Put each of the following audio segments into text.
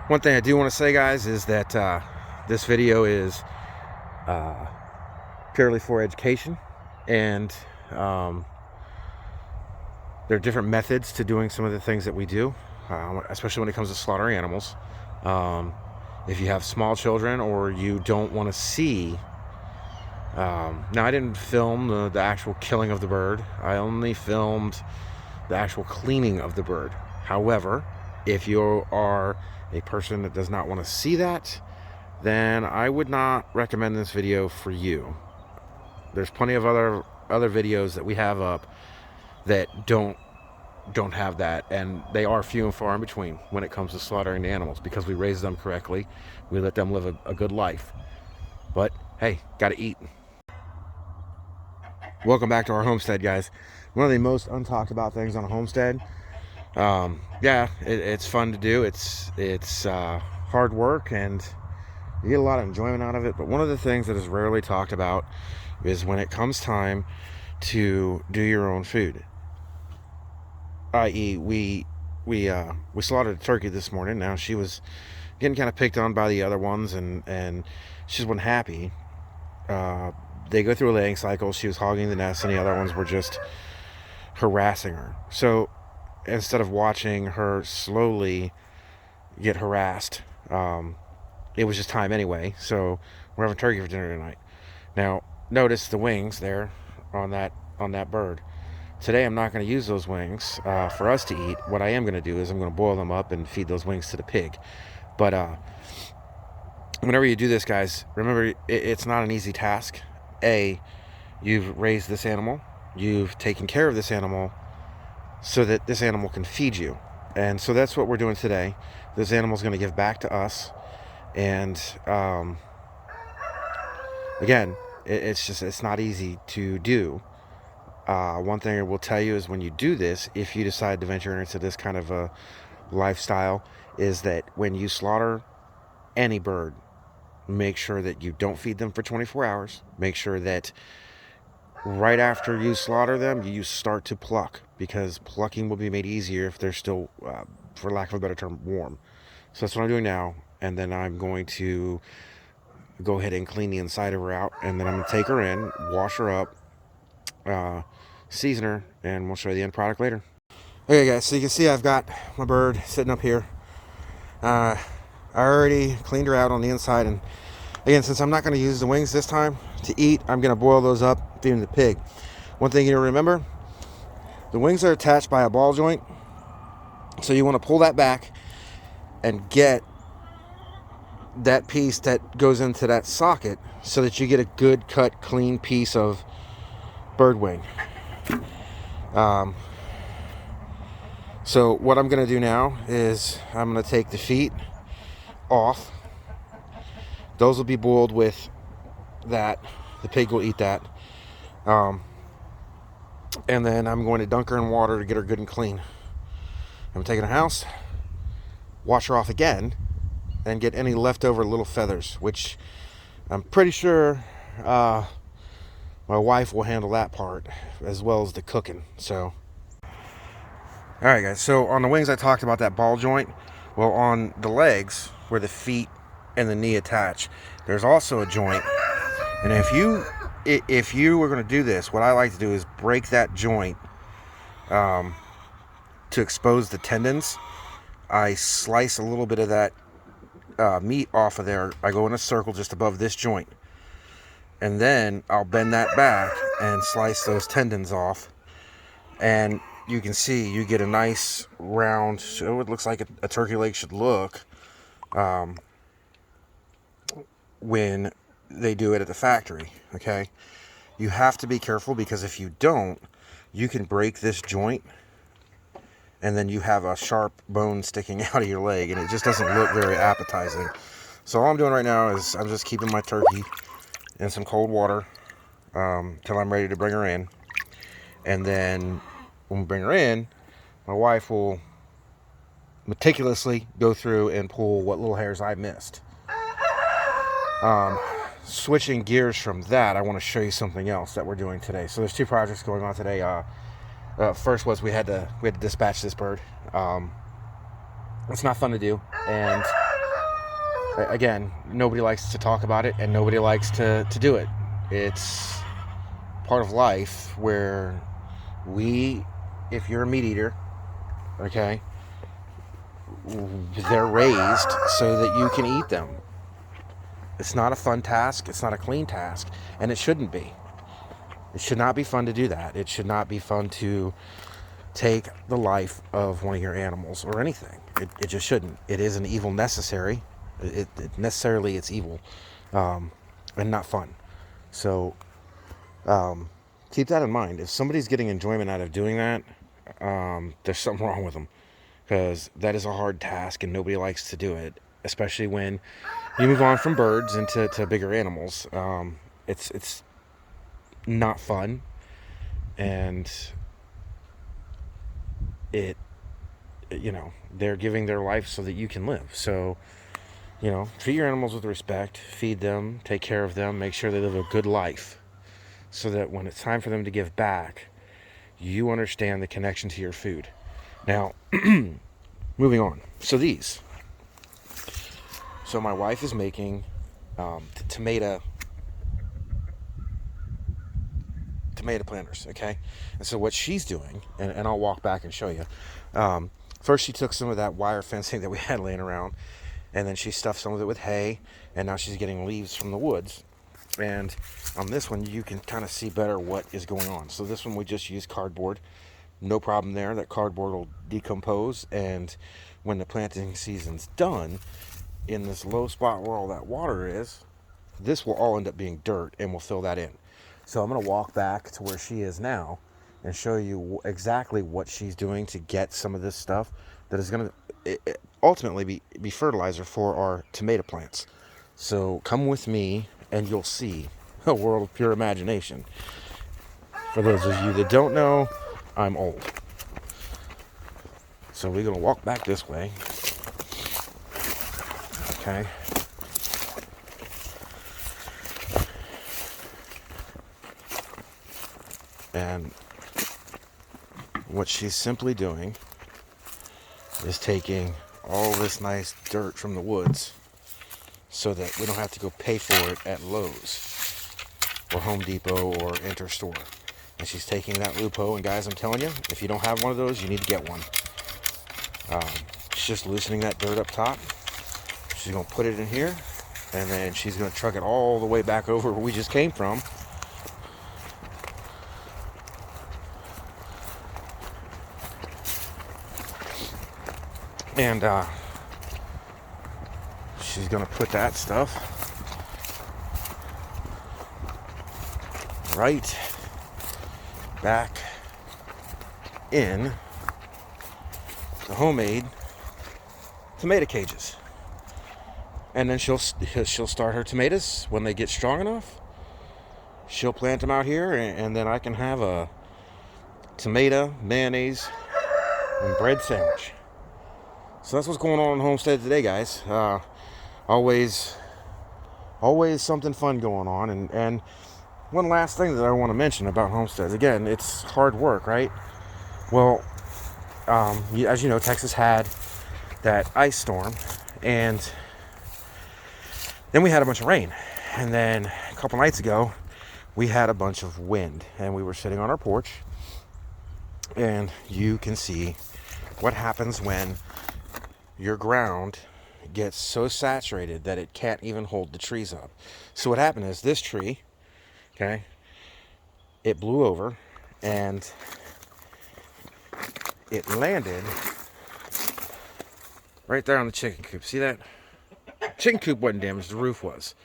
One thing I do want to say, guys, is that this video is uh, purely for education, and um, there are different methods to doing some of the things that we do, especially when it comes to slaughtering animals. Um, if you have small children or you don't want to see, now I didn't film the actual killing of the bird. I only filmed the actual cleaning of the bird. However, if you are a person that does not want to see that, then I would not recommend this video for you. There's plenty of other videos that we have up that don't have that, and they are few and far in between when it comes to slaughtering the animals, because we raise them correctly, we let them live a good life. But hey, gotta eat. Welcome back to our homestead, guys. One of the most untalked about things on a homestead. Yeah, it's fun to do. It's hard work, and you get a lot of enjoyment out of it. But one of the things that is rarely talked about is when it comes time to do your own food. I.e., we slaughtered a turkey this morning. Now, she was getting kind of picked on by the other ones, and she just wasn't happy. They go through a laying cycle. She was hogging the nest, and the other ones were just harassing her. So instead of watching her slowly get harassed, it was just time anyway. So we're having turkey for dinner tonight. Now, notice the wings there on that bird. Today I'm not going to use those wings for us to eat. What I am going to do is I'm going to boil them up and feed those wings to the pig. But whenever you do this, guys, remember, it's not an easy task. You've raised this animal, you've taken care of this animal so that this animal can feed you. And so that's what we're doing today. This animal is going to give back to us. And again, it's not easy to do. One thing I will tell you is, when you do this, if you decide to venture into this kind of a lifestyle, is that when you slaughter any bird, make sure that you don't feed them for 24 hours. Make sure that right after you slaughter them, you start to pluck, because plucking will be made easier if they're still, for lack of a better term, warm. So that's what I'm doing now. And then I'm going to go ahead and clean the inside of her out, and then I'm going to take her in, wash her up, season her, and we'll show you the end product later. Okay, guys, so you can see I've got my bird sitting up here. I already cleaned her out on the inside, and again, since I'm not going to use the wings this time to eat, I'm going to boil those up, feed them to the pig. One thing you need to remember, the wings are attached by a ball joint, so you want to pull that back and get that piece that goes into that socket so that you get a good cut, clean piece of bird wing. So what I'm going to do now is I'm going to take the feet off. Those will be boiled with that. The pig will eat that. And then I'm going to dunk her in water to get her good and clean. I'm taking her house, wash her off again, and get any leftover little feathers, which I'm pretty sure my wife will handle that part as well as the cooking. So, all right, guys. So on the wings, I talked about that ball joint. Well, on the legs, where the feet and the knee attach, there's also a joint. And if you were going to do this, what I like to do is break that joint to expose the tendons. I slice a little bit of that meat off of there. I go in a circle just above this joint, and then I'll bend that back and slice those tendons off, and you can see you get a nice round, so it looks like a turkey leg should look when they do it at the factory. Okay, you have to be careful, because if you don't, you can break this joint, and then you have a sharp bone sticking out of your leg, and it just doesn't look very appetizing. So all I'm doing right now is I'm just keeping my turkey in some cold water till I'm ready to bring her in. And then when we bring her in, my wife will meticulously go through and pull what little hairs I missed. Switching gears from that, I want to show you something else that we're doing today. So there's two projects going on today. First was we had to dispatch this bird. It's not fun to do, and Again, nobody likes to talk about it and nobody likes to do it. It's part of life where if you're a meat eater, okay, they're raised so that you can eat them. It's not a fun task. It's not a clean task. And it shouldn't be. It should not be fun to do that. It should not be fun to take the life of one of your animals or anything. It just shouldn't. It is an evil necessary. It's evil, and not fun. So keep that in mind. If somebody's getting enjoyment out of doing that, there's something wrong with them, because that is a hard task and nobody likes to do it, especially when you move on from birds into bigger animals. It's not fun, and they're giving their life so that you can live. So treat your animals with respect, feed them, take care of them, make sure they live a good life, so that when it's time for them to give back, you understand the connection to your food. Now, moving on. So my wife is making tomato planters, okay? And so what she's doing, and I'll walk back and show you. First, she took some of that wire fencing that we had laying around, and then she stuffed some of it with hay, and now she's getting leaves from the woods. And on this one, you can kind of see better what is going on. So this one, we just use cardboard. No problem there. That cardboard will decompose, and when the planting season's done, in this low spot where all that water is, this will all end up being dirt, and we'll fill that in. So I'm going to walk back to where she is now and show you exactly what she's doing to get some of this stuff that is going to ultimately be fertilizer for our tomato plants. So come with me and you'll see a world of pure imagination. For those of you that don't know, I'm old. So we're going to walk back this way. Okay. And what she's simply doing is taking all this nice dirt from the woods so that we don't have to go pay for it at Lowe's or Home Depot or Interstore. And she's taking that Lupo, and guys, I'm telling you, if you don't have one of those, you need to get one. She's just loosening that dirt up top. She's going to put it in here, and then she's going to truck it all the way back over where we just came from. And she's going to put that stuff right back in the homemade tomato cages. And then she'll start her tomatoes when they get strong enough. She'll plant them out here, and then I can have a tomato, mayonnaise, and bread sandwich. So that's what's going on Homestead today, guys. Always something fun going on. And one last thing that I want to mention about homesteads. Again, it's hard work, right? Well, as you know, Texas had that ice storm, and then we had a bunch of rain. And then a couple nights ago, we had a bunch of wind, and we were sitting on our porch, and you can see what happens when your ground gets so saturated that it can't even hold the trees up. So what happened is this tree, okay, it blew over and it landed right there on the chicken coop. See that? Chicken coop wasn't damaged, the roof was.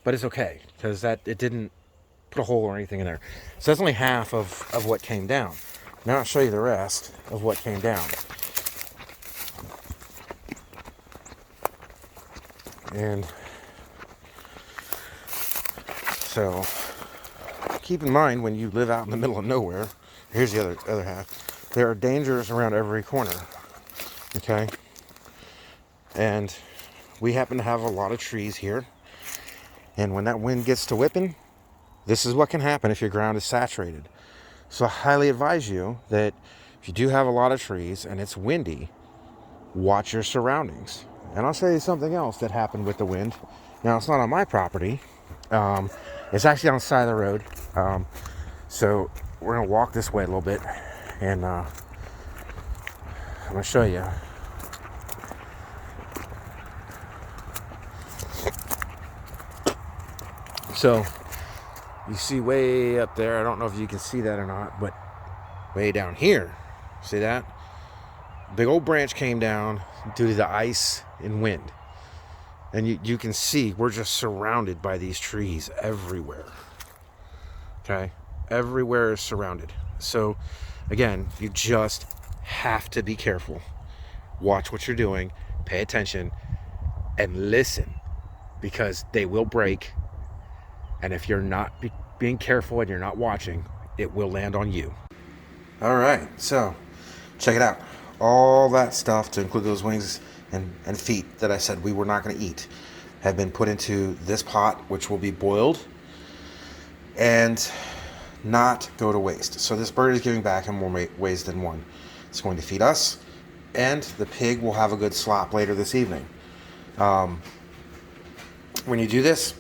But it's okay, because it didn't put a hole or anything in there. So that's only half of what came down. Now I'll show you the rest of what came down. And so keep in mind, when you live out in the middle of nowhere, here's the other half, there are dangers around every corner, okay? And we happen to have a lot of trees here, and when that wind gets to whipping, this is what can happen if your ground is saturated. So I highly advise you that if you do have a lot of trees and it's windy, watch your surroundings. And I'll show you something else that happened with the wind. Now, it's not on my property. It's actually on the side of the road. So we're gonna walk this way a little bit, and I'm gonna show you. So you see way up there, I don't know if you can see that or not, but way down here, see that? Big old branch came down due to the ice and wind. And you can see we're just surrounded by these trees everywhere. Okay? Everywhere is surrounded. So, again, you just have to be careful. Watch what you're doing, pay attention, and listen, because they will break. And if you're not being careful and you're not watching, it will land on you. All right, so check it out. All that stuff, to include those wings and feet that I said we were not going to eat, have been put into this pot, which will be boiled and not go to waste. So this bird is giving back in more ways than one. It's going to feed us, and the pig will have a good slop later this evening. When you do this,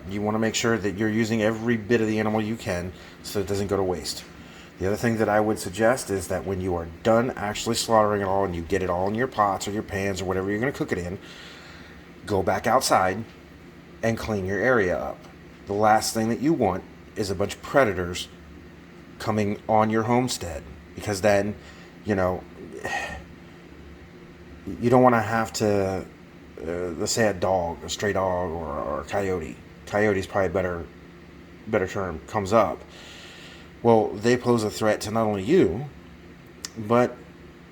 you want to make sure that you're using every bit of the animal you can so it doesn't go to waste. The other thing that I would suggest is that when you are done actually slaughtering it all and you get it all in your pots or your pans or whatever you're going to cook it in, go back outside and clean your area up. The last thing that you want is a bunch of predators coming on your homestead, because then, you know, you don't want to have to, let's say a stray dog or a coyote. Coyote is probably a better term, comes up. Well, they pose a threat to not only you, but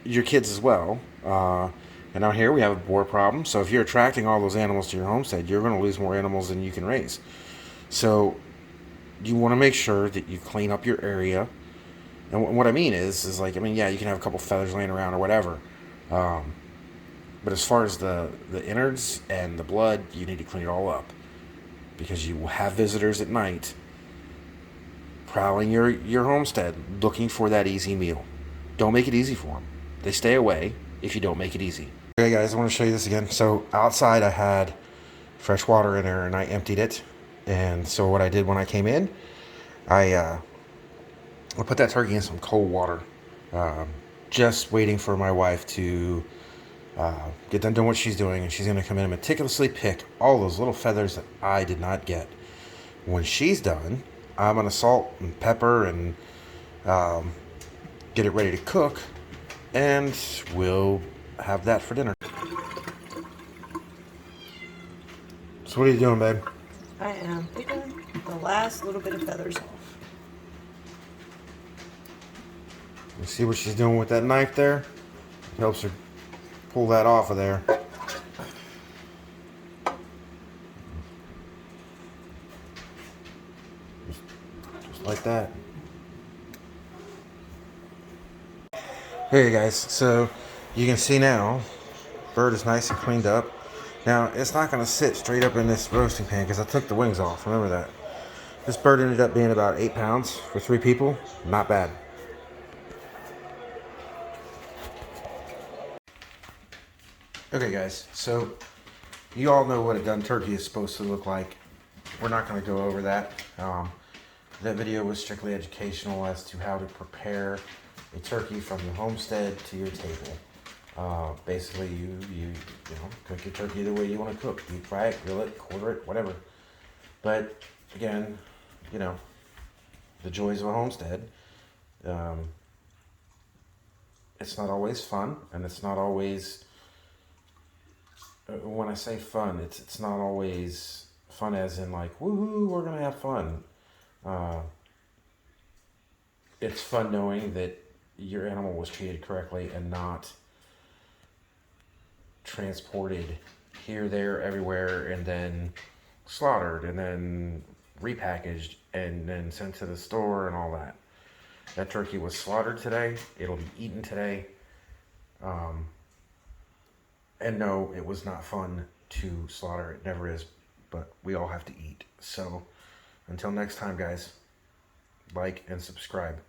your kids as well. And out here we have a boar problem. So if you're attracting all those animals to your homestead, you're going to lose more animals than you can raise. So you want to make sure that you clean up your area. And what I mean is like, yeah, you can have a couple feathers laying around or whatever. But as far as the innards and the blood, you need to clean it all up, because you will have visitors at night prowling your homestead looking for that easy meal. Don't make it easy for them. They stay away if you don't make it easy. Okay guys, I want to show you this again. So outside I had fresh water in there and I emptied it. And so what I did when I came in, I put that turkey in some cold water, just waiting for my wife to get done doing what she's doing, and she's going to come in and meticulously pick all those little feathers that I did not get. When she's done, I'm going to salt and pepper and get it ready to cook, and we'll have that for dinner. So what are you doing, babe? I am picking the last little bit of feathers off. You see what she's doing with that knife there? It helps her pull that off of there. Just like that. Here you guys, so you can see now, bird is nice and cleaned up. Now, it's not going to sit straight up in this roasting pan because I took the wings off, remember that. This bird ended up being about 8 pounds for 3 people, not bad. Okay guys, so you all know what a done turkey is supposed to look like. We're not going to go over that. That video was strictly educational as to how to prepare a turkey from the homestead to your table. Basically, you know, cook your turkey the way you want to cook. Deep fry it, grill it, quarter it, whatever. But again, you know, the joys of a homestead. It's not always fun, and it's not always. When I say fun, it's not always fun as in like, woohoo, we're gonna have fun. It's fun knowing that your animal was treated correctly and not transported here, there, everywhere, and then slaughtered and then repackaged and then sent to the store and all that. That turkey was slaughtered today. It'll be eaten today. And no, it was not fun to slaughter. It never is, but we all have to eat. So until next time, guys, like and subscribe.